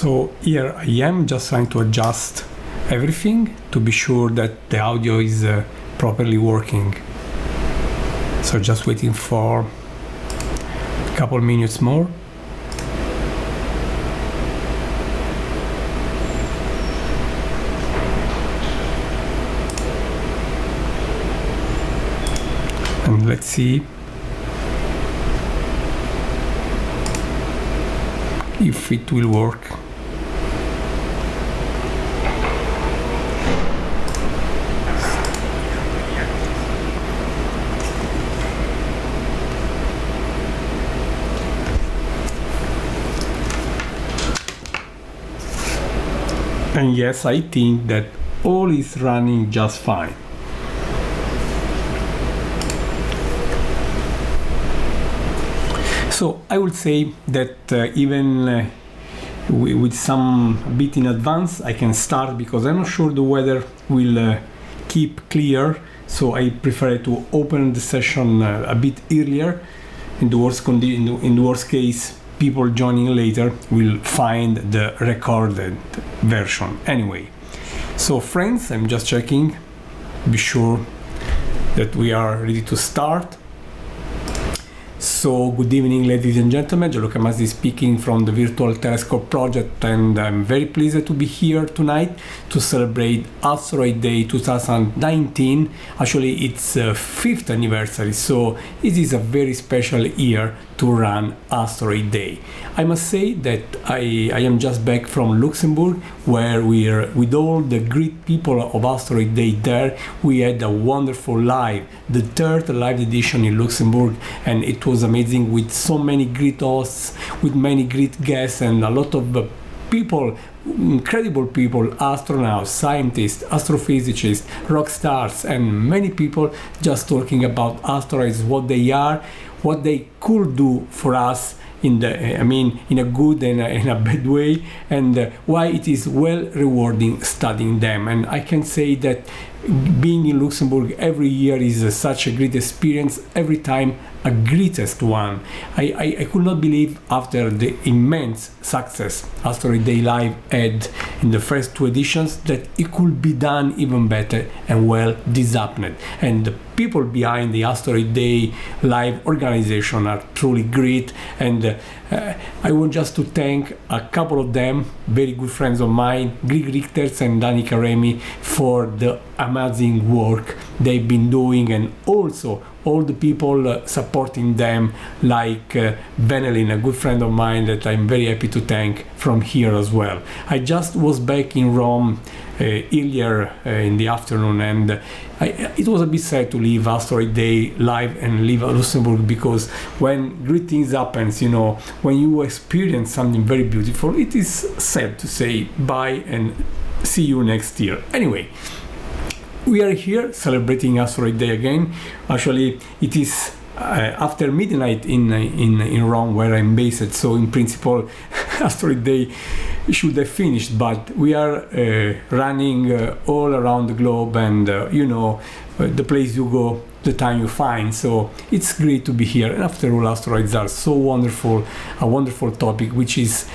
So here I am just trying to adjust everything to be sure that the audio is properly working. So just waiting for a couple minutes more. And let's see if it will work. And yes, I think that all is running just fine. So I would say that even with some bit in advance I can start, because I'm not sure the weather will keep clear, so I prefer to open the session a bit earlier. In the worst case, people joining later will find the recorded version anyway. So friends, I'm just checking, be sure that we are ready to start. So good evening, ladies and gentlemen, Gianluca Masi speaking from the Virtual Telescope Project, and I'm very pleased to be here tonight to celebrate Asteroid Day 2019. Actually, it's 5th anniversary, so it is a very special year to run Asteroid Day. I must say that I am just back from Luxembourg, where we're with all the great people of Asteroid Day there. We had a wonderful live, the 3rd live edition in Luxembourg, and it was amazing with so many great hosts, with many great guests, and a lot of people, incredible people, astronauts, scientists, astrophysicists, rock stars, and many people just talking about asteroids, what they are, what they could do for us in a good and in a bad way, and why it is well rewarding studying them. And I can say that being in Luxembourg every year is such a great experience, every time a greatest one. I could not believe, after the immense success Asteroid Day Live had in the first 2 editions, that it could be done even better. And well, this happened. And the people behind the Asteroid Day Live organization are truly great, and I want just to thank a couple of them, very good friends of mine, Greg Richters and Dani Karemi, for the amazing work they've been doing, and also all the people supporting them, like Benelin, a good friend of mine that I'm very happy to thank from here as well. I just was back in Rome earlier in the afternoon, and it was a bit sad to leave Asteroid Day Live and leave Luxembourg, because when great things happens, you know, when you experience something very beautiful, it is sad to say bye and see you next year. Anyway, we are here celebrating Asteroid Day again. Actually, it is after midnight in Rome, where I'm based, so in principle Asteroid Day should have finished, but we are running all around the globe, and you know, the place you go, the time you find, so it's great to be here. And after all, asteroids are so wonderful, a wonderful topic, which is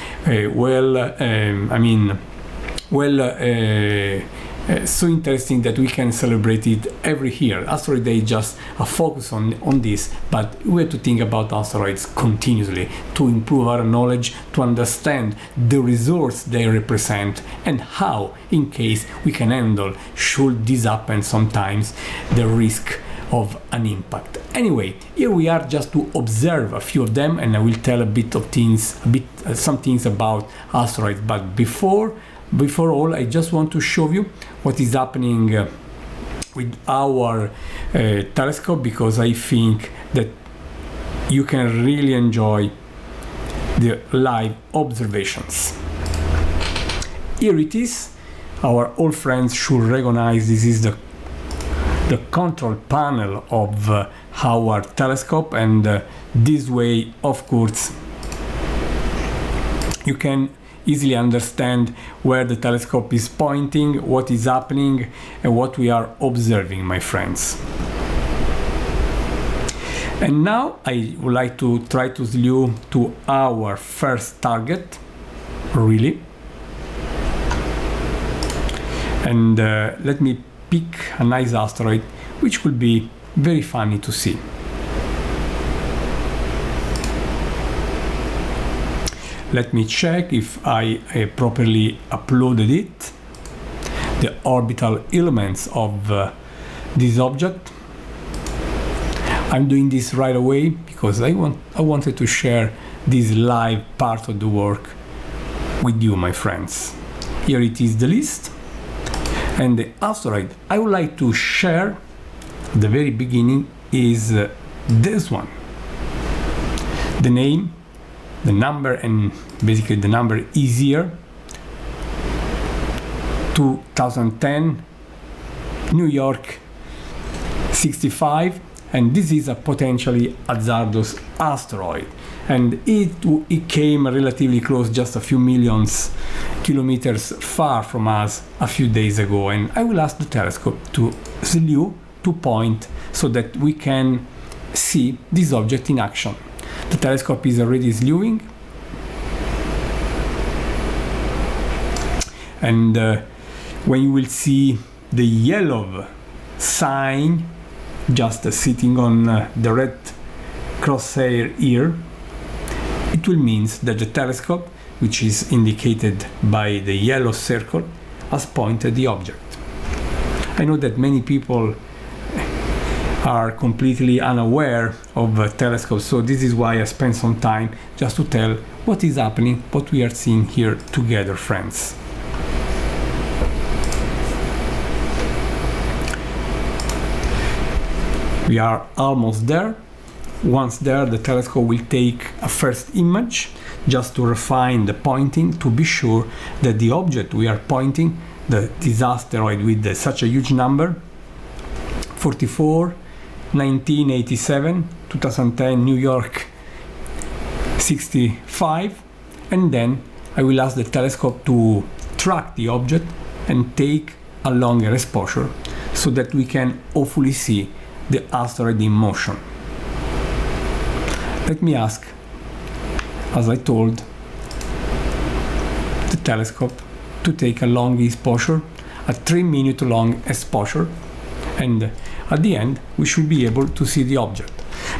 so interesting that we can celebrate it every year. Asteroid Day is just a focus on this, but we have to think about asteroids continuously to improve our knowledge, to understand the resource they represent, and how, in case we can handle, should this happen sometimes, the risk of an impact. Anyway, here we are just to observe a few of them, and I will tell some things about asteroids. But before all, I just want to show you what is happening with our telescope, because I think that you can really enjoy the live observations. Here it is. Our old friends should recognize this is the control panel of our telescope, and this way, of course, you can easily understand where the telescope is pointing, what is happening, and what we are observing, my friends. And now I would like to try to slew to our first target, really, And let me pick a nice asteroid, which will be very funny to see. Let me check if I properly uploaded it, the orbital elements of this object. I'm doing this right away because I wanted to share this live part of the work with you, my friends. Here it is, the list. And the asteroid I would like to share at the very beginning is this one. The name, the number, and basically the number is here. 2010, New York 65, and this is a potentially hazardous asteroid. And it came relatively close, just a few millions kilometers far from us a few days ago. And I will ask the telescope to slew, to point, so that we can see this object in action. The telescope is already slewing. And when you will see the yellow sign just sitting on the red crosshair here, it will mean that the telescope, which is indicated by the yellow circle, has pointed the object. I know that many people are completely unaware of telescopes, so this is why I spent some time just to tell what is happening, what we are seeing here together, friends. We are almost there. Once there, the telescope will take a first image just to refine the pointing, to be sure that the object we are pointing, this asteroid with such a huge number, 44, 1987, 2010, New York 65, and then I will ask the telescope to track the object and take a longer exposure so that we can hopefully see the asteroid in motion. Let me ask, as I told, the telescope to take a long exposure, a 3-minute long exposure, and at the end we should be able to see the object.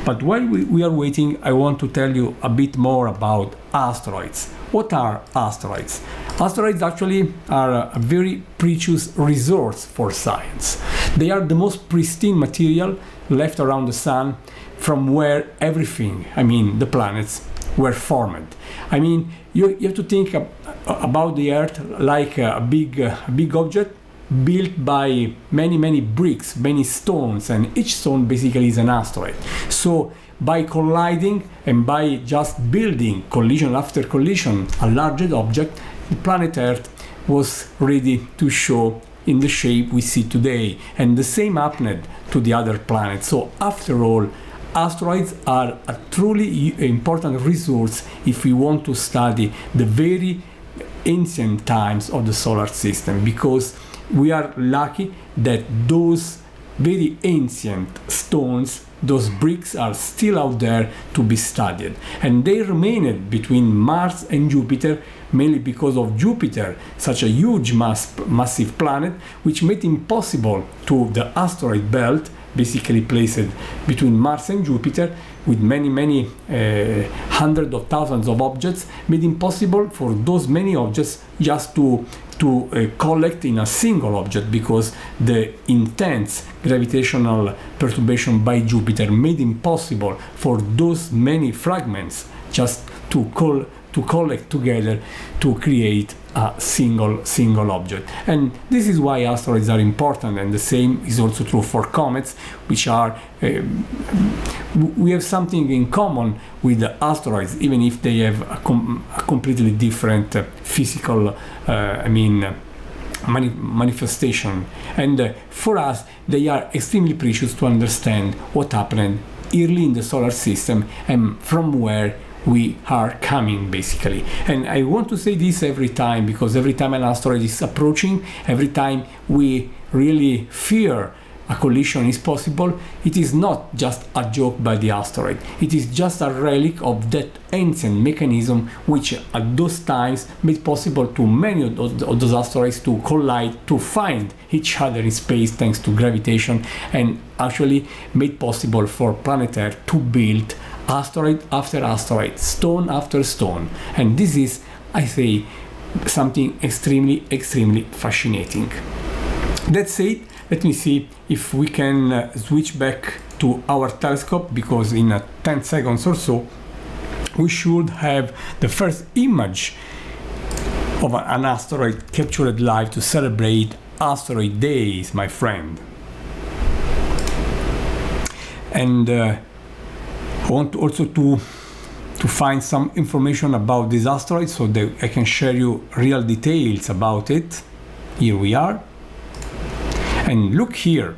But while we are waiting, I want to tell you a bit more about asteroids. What are asteroids? Asteroids actually are a very precious resource for science. They are the most pristine material left around the sun, from where everything, I mean the planets, were formed. I mean, you have to think about the Earth like a big object built by many bricks, many stones, and each stone basically is an asteroid. So by colliding and by just building collision after collision a larger object, the planet Earth was ready to show in the shape we see today, and the same happened to the other planets. So after all, asteroids are a truly important resource if we want to study the very ancient times of the solar system, because we are lucky that those very ancient stones, those bricks, are still out there to be studied, and they remained between Mars and Jupiter mainly because of Jupiter, such a huge massive planet, which made it impossible to the asteroid belt, basically placed between Mars and Jupiter, with many hundreds of thousands of objects, made it impossible for those many objects just to collect in a single object, because the intense gravitational perturbation by Jupiter made it impossible for those many fragments just to collect together to create a single object. And this is why asteroids are important, and the same is also true for comets, which are we have something in common with the asteroids, even if they have a completely different physical manifestation. And for us, they are extremely precious to understand what happened early in the solar system and from where we are coming, basically. And I want to say this every time, because every time an asteroid is approaching, every time we really fear a collision is possible, it is not just a joke by the asteroid. It is just a relic of that ancient mechanism which at those times made possible to many of those asteroids to collide, to find each other in space thanks to gravitation, and actually made possible for planet Earth to build asteroid after asteroid, stone after stone. And this is, I say, something extremely fascinating. That said, let me see if we can switch back to our telescope, because in 10 seconds or so we should have the first image of an asteroid captured live to celebrate Asteroid Days, my friend. And I want also to find some information about this asteroid so that I can share you real details about it. Here we are. And look here.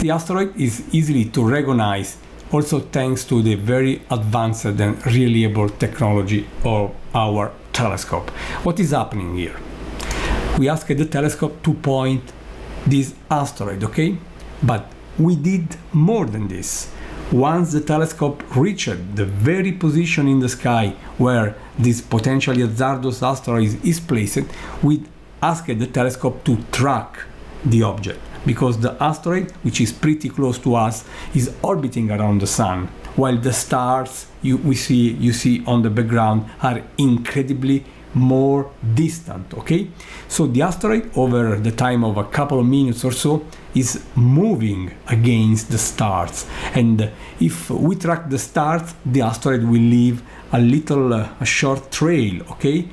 The asteroid is easily to recognize, also thanks to the very advanced and reliable technology of our telescope. What is happening here? We asked the telescope to point this asteroid, okay? But we did more than this. Once the telescope reached the very position in the sky where this potentially hazardous asteroid is placed, we asked the telescope to track the object, because the asteroid, which is pretty close to us, is orbiting around the sun, while the stars you see on the background are incredibly more distant, okay? So the asteroid, over the time of a couple of minutes or so, is moving against the stars, and if we track the stars, the asteroid will leave a short trail, okay?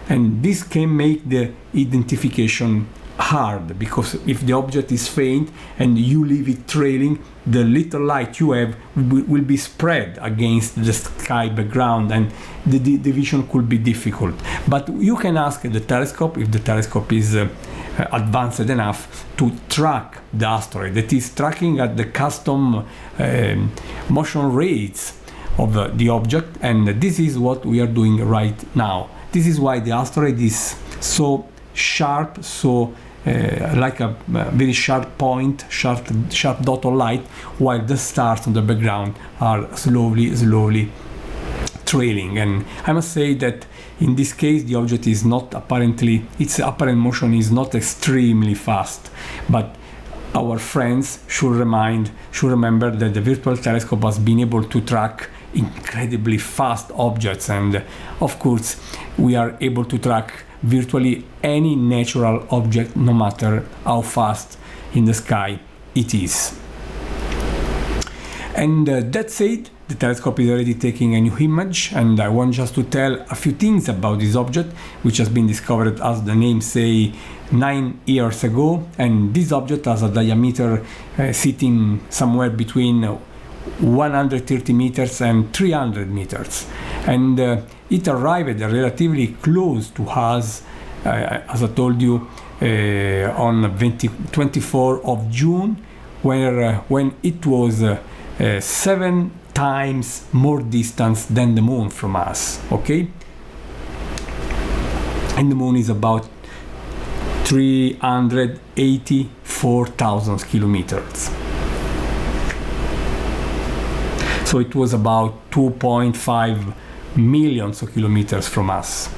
And this can make the identification hard, because if the object is faint and you leave it trailing, the little light you have will be spread against the sky background, and the vision could be difficult. But you can ask the telescope, if the telescope is advanced enough, to track the asteroid. That is tracking at the custom motion rates of the object, and this is what we are doing right now. This is why the asteroid is so sharp, so like a very sharp point, sharp dot of light, while the stars on the background are slowly trailing. And I must say that in this case the object is not its apparent motion is not extremely fast, but our friends should remember that the virtual telescope has been able to track incredibly fast objects, and of course we are able to track virtually any natural object, no matter how fast in the sky it is. And that said, the telescope is already taking a new image, and I want just to tell a few things about this object, which has been discovered, as the name say, 9 years ago. And this object has a diameter sitting somewhere between 130 meters and 300 meters, and it arrived relatively close to us, as I told you, on 24 of June, when it was 7 times more distance than the moon from us, okay? And the moon is about 384,000 kilometers. So it was about 2.5 million kilometers from us.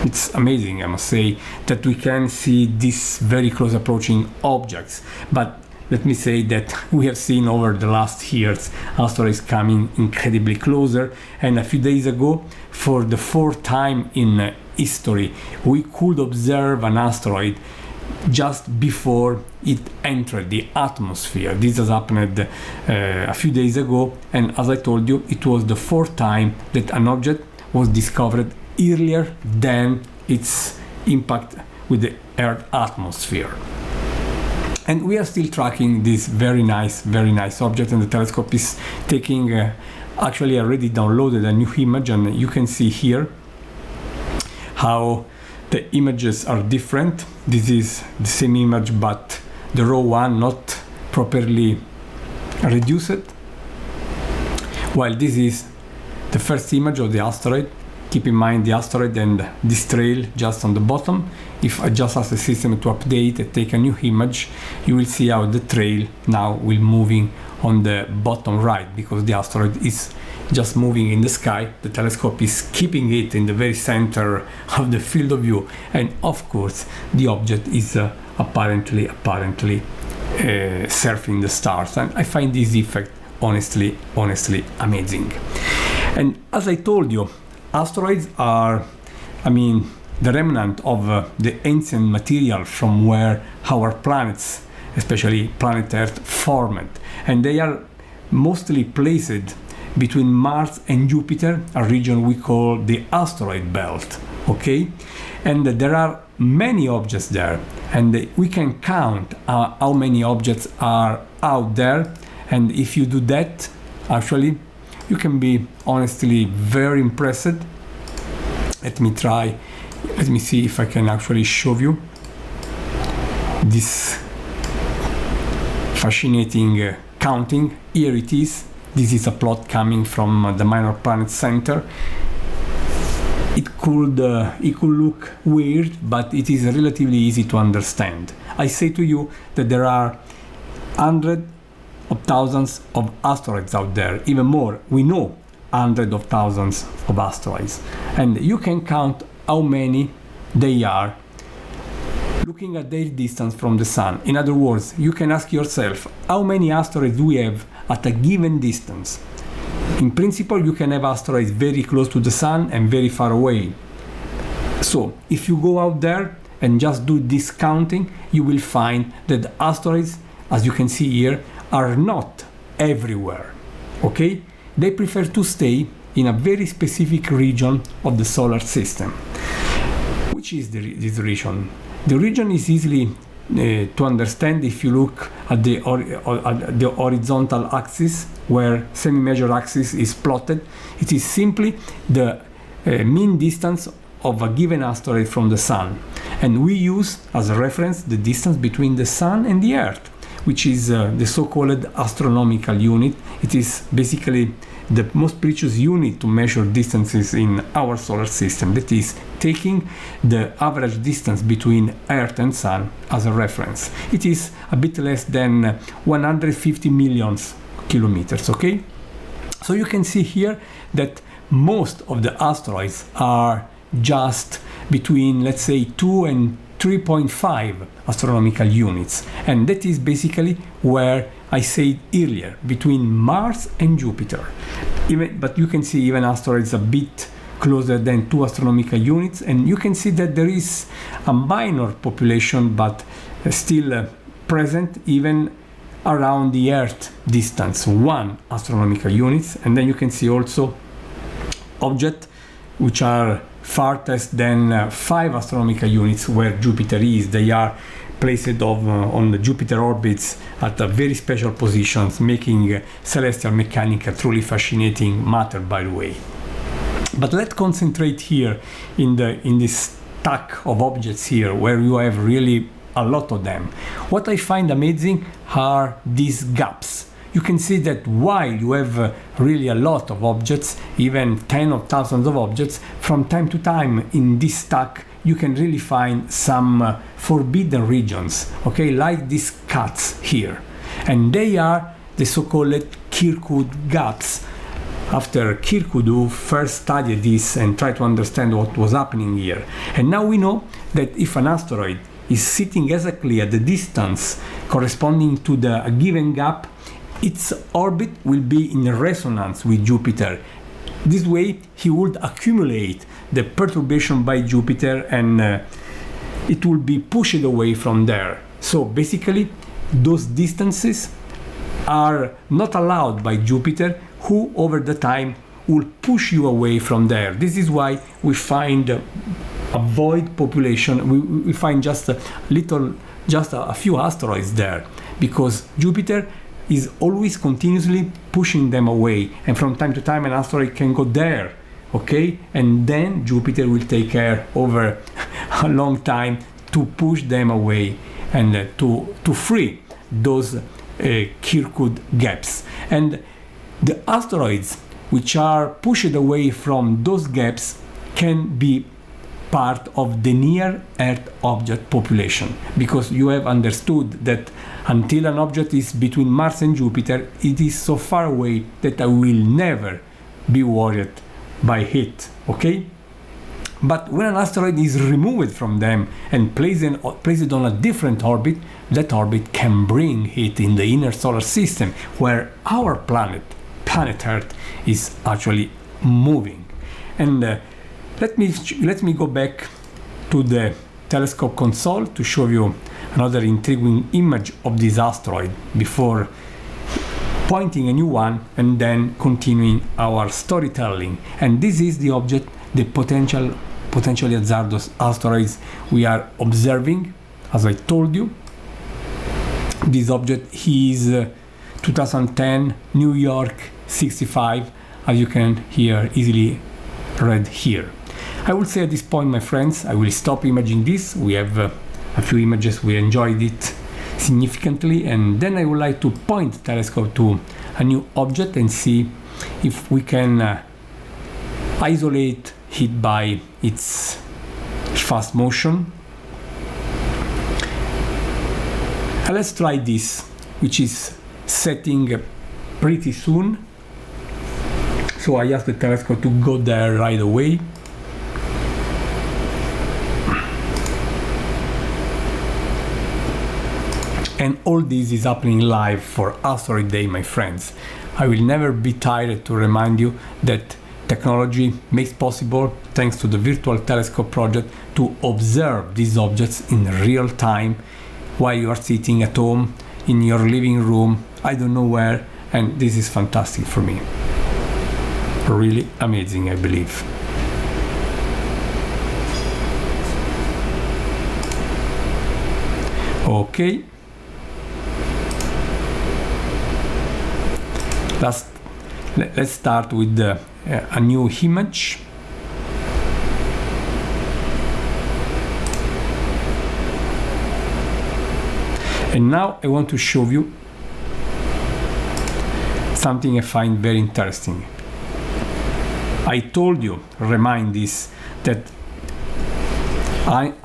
It's amazing, I must say, that we can see these very close approaching objects. But let me say that we have seen over the last years asteroids coming incredibly closer, and a few days ago, for the 4th time in history, we could observe an asteroid just before it entered the atmosphere. This has happened a few days ago, and as I told you, it was the 4th time that an object was discovered earlier than its impact with the Earth atmosphere. And we are still tracking this very nice object, and the telescope is taking actually already downloaded a new image, and you can see here how the images are different. This is the same image, but the raw one not properly reduced, while this is the first image of the asteroid Keep in mind the asteroid and this trail just on the bottom. If I just ask the system to update and take a new image, you will see how the trail now will moving on the bottom right, because the asteroid is just moving in the sky. The telescope is keeping it in the very center of the field of view, and of course the object is apparently surfing the stars, and I find this effect honestly amazing. And as I told you, asteroids are, the remnant of the ancient material from where our planets, especially planet Earth, formed, and they are mostly placed between Mars and Jupiter, a region we call the asteroid belt. Okay, and there are many objects there, and we can count how many objects are out there. And if you do that, actually, you can be honestly very impressed. Let me see if I can actually show you this fascinating counting. Here it is. This is a plot coming from the Minor Planet Center. It could look weird, but it is relatively easy to understand. I say to you that there are hundreds of thousands of asteroids out there. Even more, we know hundreds of thousands of asteroids, and you can count how many they are looking at their distance from the Sun. In other words, you can ask yourself, how many asteroids do we have at a given distance? In principle, you can have asteroids very close to the Sun and very far away. So if you go out there and just do this counting, you will find that the asteroids, as you can see here, are not everywhere. Okay? They prefer to stay in a very specific region of the solar system. Which is this region? The region is easily to understand if you look at the horizontal axis, where semi-major axis is plotted. It is simply the mean distance of a given asteroid from the Sun, and we use as a reference the distance between the Sun and the Earth, which is the so-called astronomical unit. It is basically the most precious unit to measure distances in our solar system. That is, taking the average distance between Earth and Sun as a reference. It is a bit less than 150 million kilometers. Okay, so you can see here that most of the asteroids are just between, let's say, 2 and 3.5 astronomical units, and that is basically where I said earlier, between Mars and Jupiter. But you can see even asteroids a bit closer than 2 astronomical units, and you can see that there is a minor population, but still present even around the Earth distance, 1 astronomical units. And then you can see also objects which are farthest than 5 astronomical units where Jupiter is. They are placed on the Jupiter orbits at a very special positions, making celestial mechanics a truly fascinating matter, by the way. But let's concentrate here in this stack of objects here, where you have really a lot of them. What I find amazing are these gaps. You can see that while you have really a lot of objects, even tens of thousands of objects, from time to time in this stack you can really find some forbidden regions, okay, like these cuts here. And they are the so-called Kirkwood gaps. After Kirkwood, who first studied this and tried to understand what was happening here. And now we know that if an asteroid is sitting exactly at the distance corresponding to a given gap, its orbit will be in resonance with Jupiter. This way, he would accumulate the perturbation by Jupiter, and it will be pushed away from there. So basically, those distances are not allowed by Jupiter, who over the time will push you away from there. This is why we find a void population. We find just a few asteroids there, because Jupiter is always continuously pushing them away, and from time to time an asteroid can go there, okay, and then Jupiter will take care over a long time to push them away and to free those Kirkwood gaps. And the asteroids which are pushed away from those gaps can be part of the near Earth object population, because you have understood that until an object is between Mars and Jupiter, it is so far away that I will never be worried by it, okay? But when an asteroid is removed from them and placed on a different orbit, that orbit can bring it in the inner solar system, where our planet Earth, is actually moving. And let me go back to the telescope console to show you another intriguing image of this asteroid before pointing a new one and then continuing our storytelling. And this is the object, the potentially hazardous asteroids we are observing. As I told you, this object is 2010 New York 65, as you can hear easily read here. I will say at this point, my friends, I will stop imaging this. We have a few images, we enjoyed it significantly, and then I would like to point the telescope to a new object and see if we can isolate it by its fast motion. And let's try this, which is setting pretty soon. So I ask the telescope to go there right away. And all this is happening live for Asteroid Day, my friends. I will never be tired to remind you that technology makes possible, thanks to the Virtual Telescope project, to observe these objects in real time while you are sitting at home, in your living room, I don't know where, and this is fantastic for me. Really amazing, I believe. Okay. Let's start with a new image. And now I want to show you something I find very interesting. I told you, remind this, that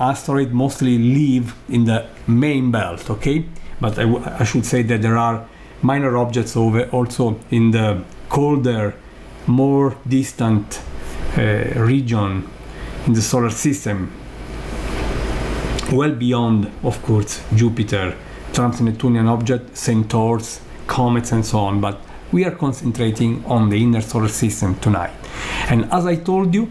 asteroids mostly live in the main belt, okay? But I should say that there are minor objects also in the colder, more distant region in the solar system, well beyond, of course, Jupiter, trans-Neptunian objects, centaurs, comets, and so on. But we are concentrating on the inner solar system tonight. And as I told you,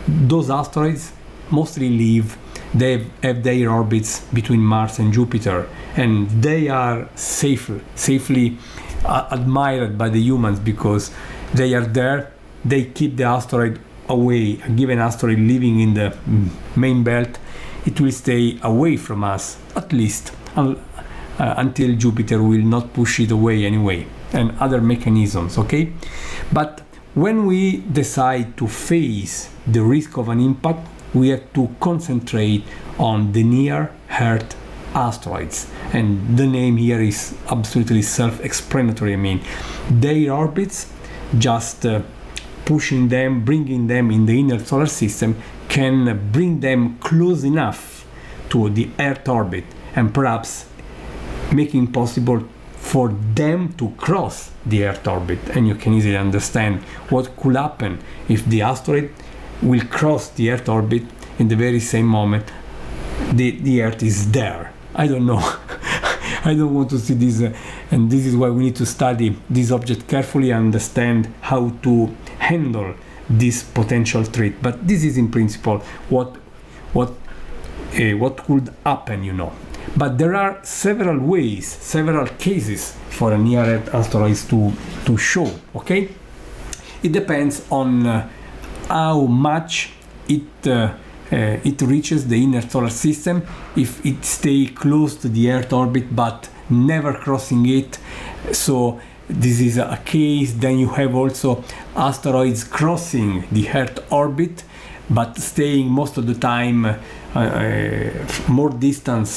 those asteroids mostly live, they have their orbits between Mars and Jupiter, and they are safely admired by the humans because they are there, they keep the asteroid away. A given asteroid living in the main belt, it will stay away from us, at least until Jupiter will not push it away anyway, and other mechanisms, okay? But when we decide to face the risk of an impact, we have to concentrate on the near Earth asteroids, and the name here is absolutely self-explanatory. I mean, their orbits, just pushing them, bringing them in the inner solar system, can bring them close enough to the Earth orbit, and perhaps making possible for them to cross the Earth orbit. And you can easily understand what could happen if the asteroid will cross the Earth orbit in the very same moment the Earth is there. I don't know. I don't want to see this, and this is why we need to study this object carefully and understand how to handle this potential threat. But this is in principle what could happen, you know. But there are several ways, several cases for a near-Earth asteroids to show, okay? It depends on how much it reaches the inner solar system. If it stays close to the Earth orbit but never crossing it, so this is a case. Then you have also asteroids crossing the Earth orbit but staying most of the time more distant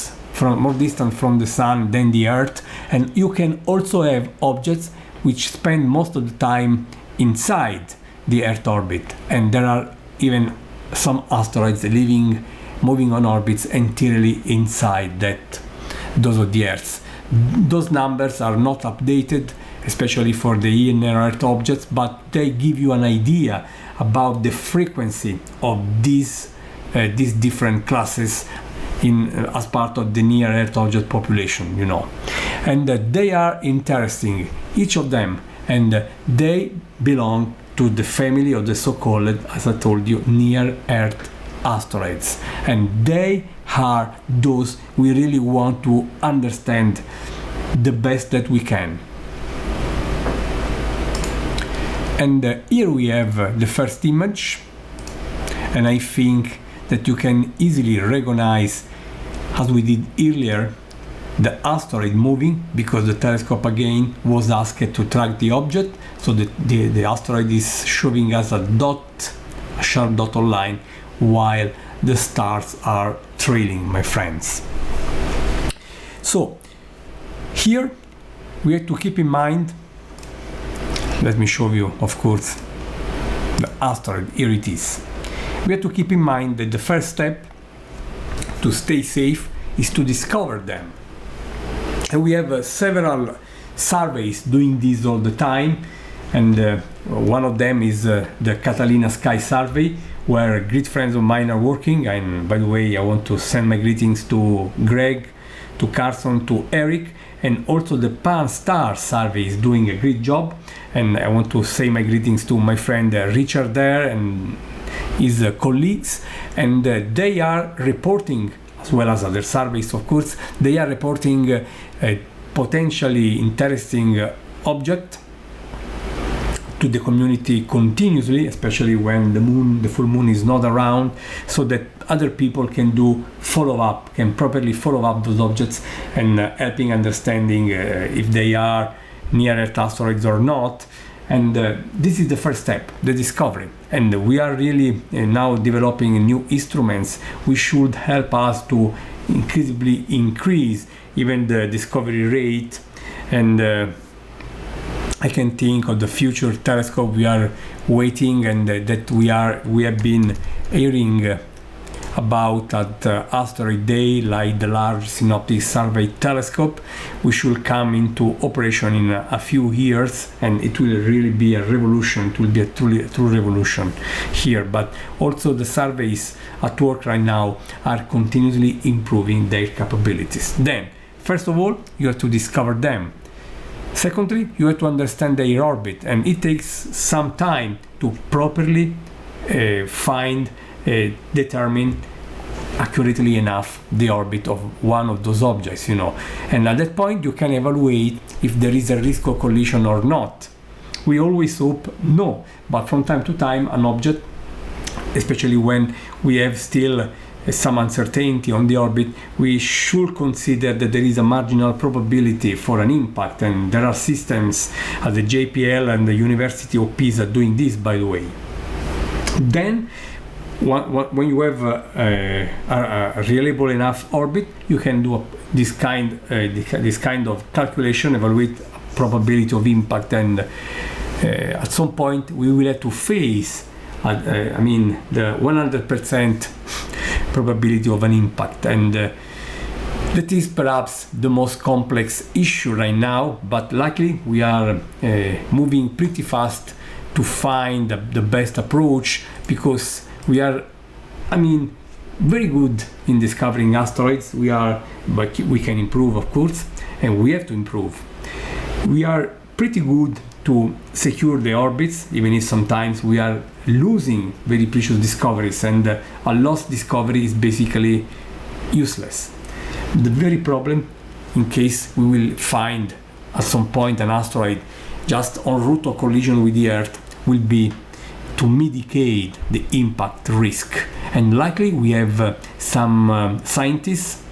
from the Sun than the Earth. And you can also have objects which spend most of the time inside the Earth orbit, and there are even some asteroids moving on orbits entirely inside those of the Earth. Those numbers are not updated, especially for the near Earth objects, but they give you an idea about the frequency of these different classes as part of the near Earth object population, and they are interesting, each of them, and they belong to the family of the so-called, as I told you, near Earth asteroids, and they are those we really want to understand the best that we can. And here we have the first image, and I think that you can easily recognize, as we did earlier, the asteroid moving, because the telescope again was asked to track the object. So the asteroid is showing us a sharp dot line, while the stars are trailing, my friends. So here we have to keep in mind, let me show you, of course, the asteroid. Here it is. We have to keep in mind that the first step to stay safe is to discover them. And we have several surveys doing this all the time, and one of them is the Catalina Sky Survey, where great friends of mine are working. And by the way, I want to send my greetings to Greg, to Carson, to Eric, and also the Pan-STAR survey is doing a great job. And I want to say my greetings to my friend Richard there and his colleagues, and they are reporting, as well as other surveys, of course, they are reporting a potentially interesting object to the community continuously, especially when the full moon is not around, so that other people can can properly follow up those objects, and helping understanding if they are near Earth asteroids or not. And this is the first step, the discovery. And we are really now developing new instruments which should help us to increasingly increase even the discovery rate. And I can think of the future telescope we are waiting, and that we have been hearing about at Asteroid Day, like the Large Synoptic Survey Telescope, which should come into operation in a few years, and it will really be a revolution. It will be a true revolution here. But also the surveys at work right now are continuously improving their capabilities. Then, first of all, you have to discover them. Secondly, you have to understand their orbit, and it takes some time to properly determine accurately enough the orbit of one of those objects, and at that point you can evaluate if there is a risk of collision or not. We always hope no, but from time to time an object, especially when we have still some uncertainty on the orbit, we should consider that there is a marginal probability for an impact, and there are systems at the JPL and the University of Pisa doing this, by the way. Then when you have a reliable enough orbit, you can do this kind of calculation, evaluate probability of impact, and at some point we will have to face the 100% probability of an impact, and that is perhaps the most complex issue right now, but luckily we are moving pretty fast to find the best approach, because we are very good in discovering asteroids. But we can improve, of course, and we have to improve. We are pretty good to secure the orbits, even if sometimes we are losing very precious discoveries, and a lost discovery is basically useless. The very problem, in case we will find at some point an asteroid just en route of collision with the Earth, will be to mitigate the impact risk. And likely we have some scientists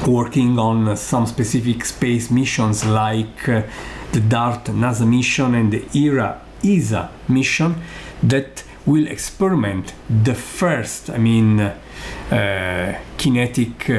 working on some specific space missions, like the DART NASA mission and the ESA mission, that will experiment the first kinetic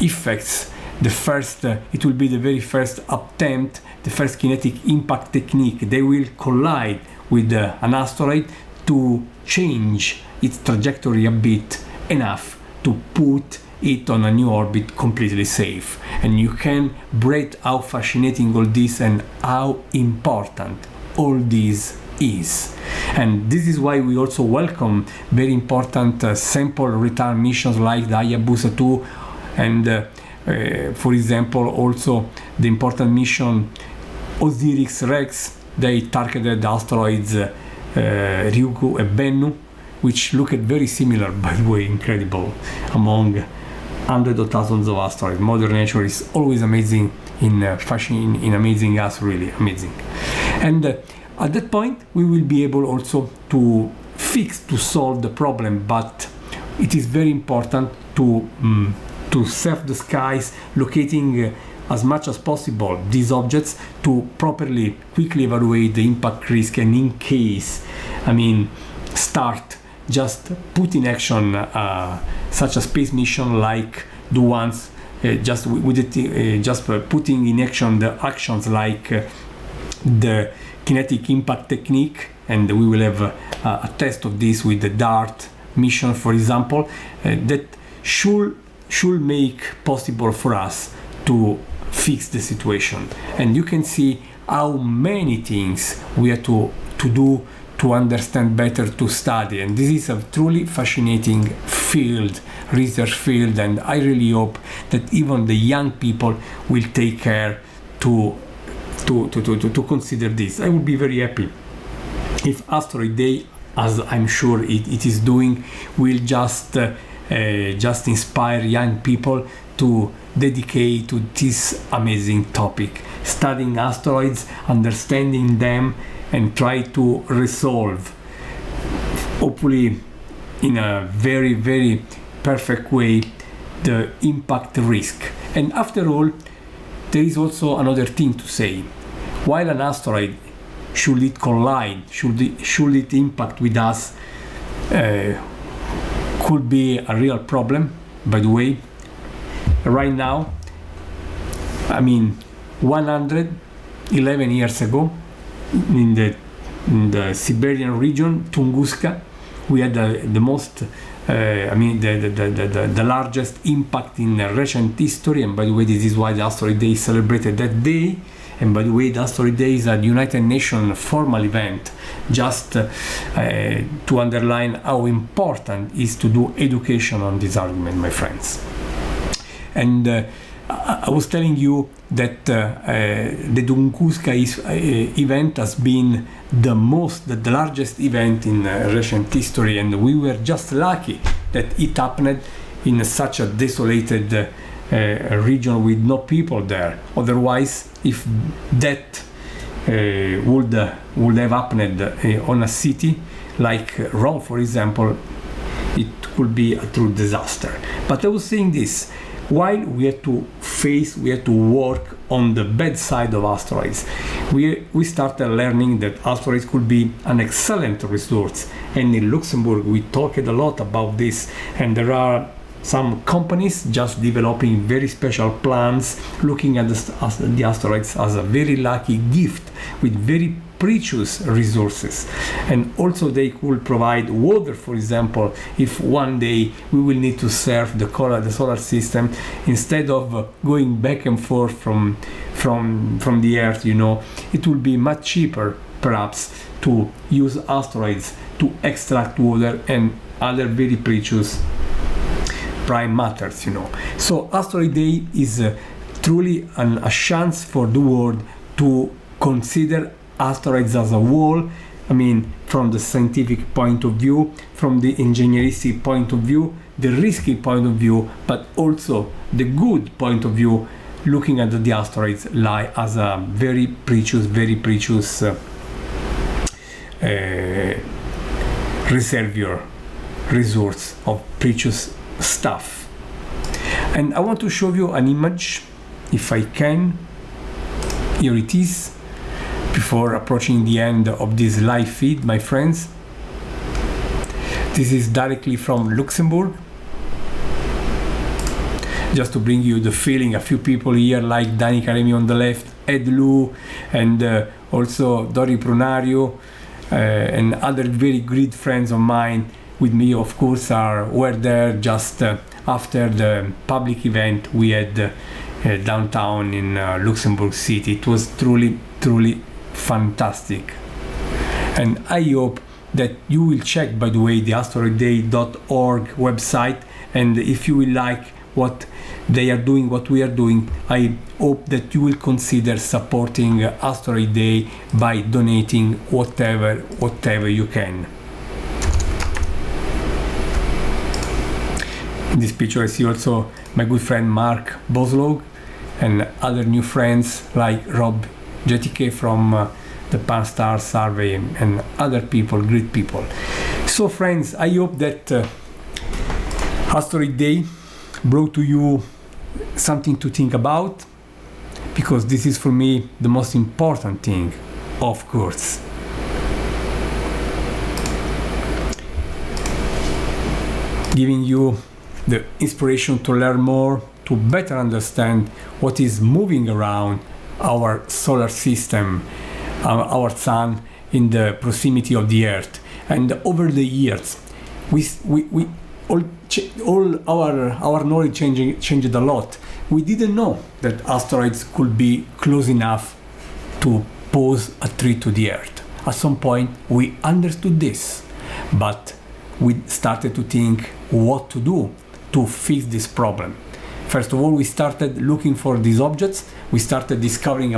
effects. It will be the very first attempt, the first kinetic impact technique. They will collide with an asteroid to change its trajectory a bit enough to put it on a new orbit completely safe. And you can breathe how fascinating all this and how important all this is. And this is why we also welcome very important sample return missions like the Hayabusa 2 and for example also the important mission Osiris-Rex. They targeted asteroids Ryugu and Bennu, which looked very similar, by the way, incredible, among hundreds of thousands of asteroids. Mother Nature is always amazing in amazing us, really amazing. And at that point we will be able also to solve the problem, but it is very important to surf the skies, locating as much as possible these objects to properly, quickly evaluate the impact risk, and in case, start just put in action such a space mission like the ones just putting in action the actions like the kinetic impact technique, and we will have a test of this with the DART mission, for example, that should make possible for us to fix the situation. And you can see how many things we have to do to understand better, to study, and this is a truly fascinating field, research field, and I really hope that even the young people will take care to consider this. I would be very happy if Asteroid Day, as I'm sure it is doing, will just inspire young people to dedicate to this amazing topic, studying asteroids, understanding them, and try to resolve, hopefully in a very, very perfect way, the impact risk. And after all, there is also another thing to say. While an asteroid, should it collide, should it impact with us, could be a real problem, by the way. Right now, 111 years ago, in the Siberian region, Tunguska, we had the most, the largest impact in recent history. And by the way, this is why the Asteroid Day is celebrated that day. And by the way, the Asteroid Day is a United Nations formal event, just to underline how important it is to do education on this argument, my friends. And I was telling you that the Tunguska event has been the largest event in recent history, and we were just lucky that it happened in such a desolated region with no people there. Otherwise, if that would have happened on a city like Rome, for example, it could be a true disaster. But I was saying this, while we had to work on the bad side of asteroids, we started learning that asteroids could be an excellent resource. And in Luxembourg we talked a lot about this, and there are some companies just developing very special plans, looking at the asteroids as a very lucky gift with very precious resources. And also they could provide water, for example, if one day we will need to serve the solar system, instead of going back and forth from the Earth, it will be much cheaper perhaps to use asteroids to extract water and other very precious prime matters, So Asteroid Day is truly a chance for the world to consider asteroids as a whole. From the scientific point of view, from the engineering point of view, the risky point of view, but also the good point of view, looking at the asteroids as a very precious resource of precious stuff. And I want to show you an image, if I can. Here it is, before approaching the end of this live feed, my friends. This is directly from Luxembourg, just to bring you the feeling. A few people here like Dani Karemi on the left, Ed Lu, and also Dori Prunario, and other very great friends of mine with me, of course, were there just after the public event we had downtown in Luxembourg City. It was truly fantastic, and I hope that you will check, by the way, the asteroidday.org website, and if you will like what they are doing, what we are doing, I hope that you will consider supporting Asteroid Day by donating whatever you can. In this picture I see also my good friend Mark Boslog and other new friends like Rob Jetike from the Pan-Star Survey and other people, great people. So friends, I hope that Asteroid Day brought to you something to think about, because this is for me the most important thing, of course. Giving you the inspiration to learn more, to better understand what is moving around our solar system, our sun, in the proximity of the Earth. And over the years, all our knowledge changed a lot. We didn't know that asteroids could be close enough to pose a threat to the Earth. At some point, we understood this, but we started to think what to do to fix this problem. First of all, we started looking for these objects. We started discovering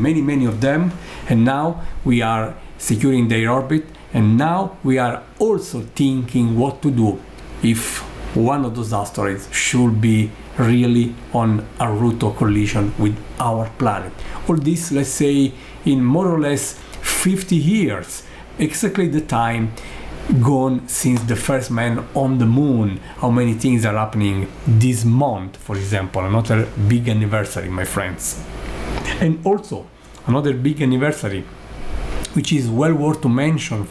many of them, and now we are securing their orbit, and now we are also thinking what to do if one of those asteroids should be really on a route of collision with our planet. All this, let's say, in more or less 50 years, exactly the time gone since the first man on the moon. How many things are happening this month, for example, another big anniversary, my friends. And also another big anniversary, which is well worth to mention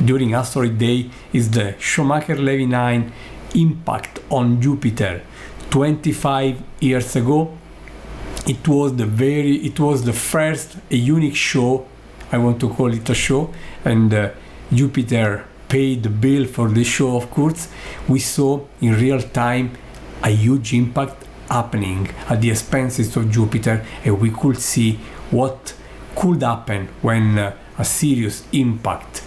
during Asteroid Day, is the Shoemaker-Levy 9 impact on Jupiter 25 years ago. It was the first a unique show, I want to call it a show, and Jupiter paid the bill for this show, of course. We saw in real time a huge impact happening at the expenses of Jupiter, and we could see what could happen when a serious impact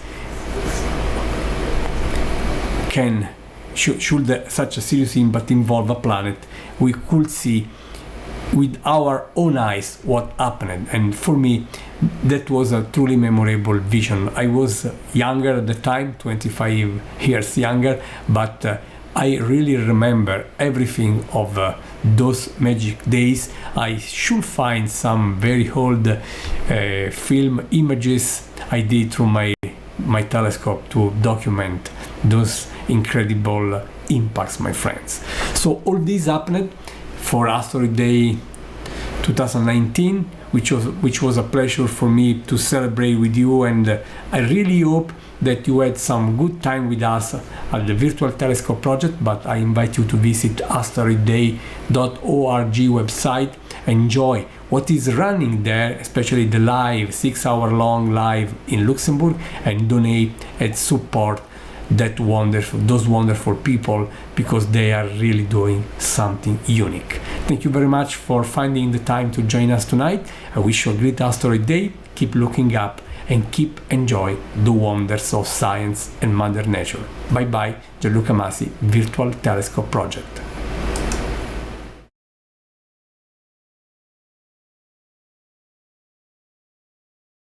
should such a serious impact involve a planet. We could see with our own eyes what happened, and for me that was a truly memorable vision. I was younger at the time, 25 years younger, but I really remember everything of those magic days. I should find some very old film images I did through my telescope to document those incredible impacts, my friends. So all this happened for Asteroid Day 2019, which was a pleasure for me to celebrate with you, and I really hope that you had some good time with us at the Virtual Telescope Project. But I invite you to visit asteroidday.org website, enjoy what is running there, especially the live 6-hour-long live in Luxembourg, and donate and support those wonderful people, because they are really doing something unique. Thank you very much for finding the time to join us tonight. I wish you a great Asteroid Day. Keep looking up and keep enjoy the wonders of science and Mother Nature. Bye bye, Gianluca Masi, Virtual Telescope Project.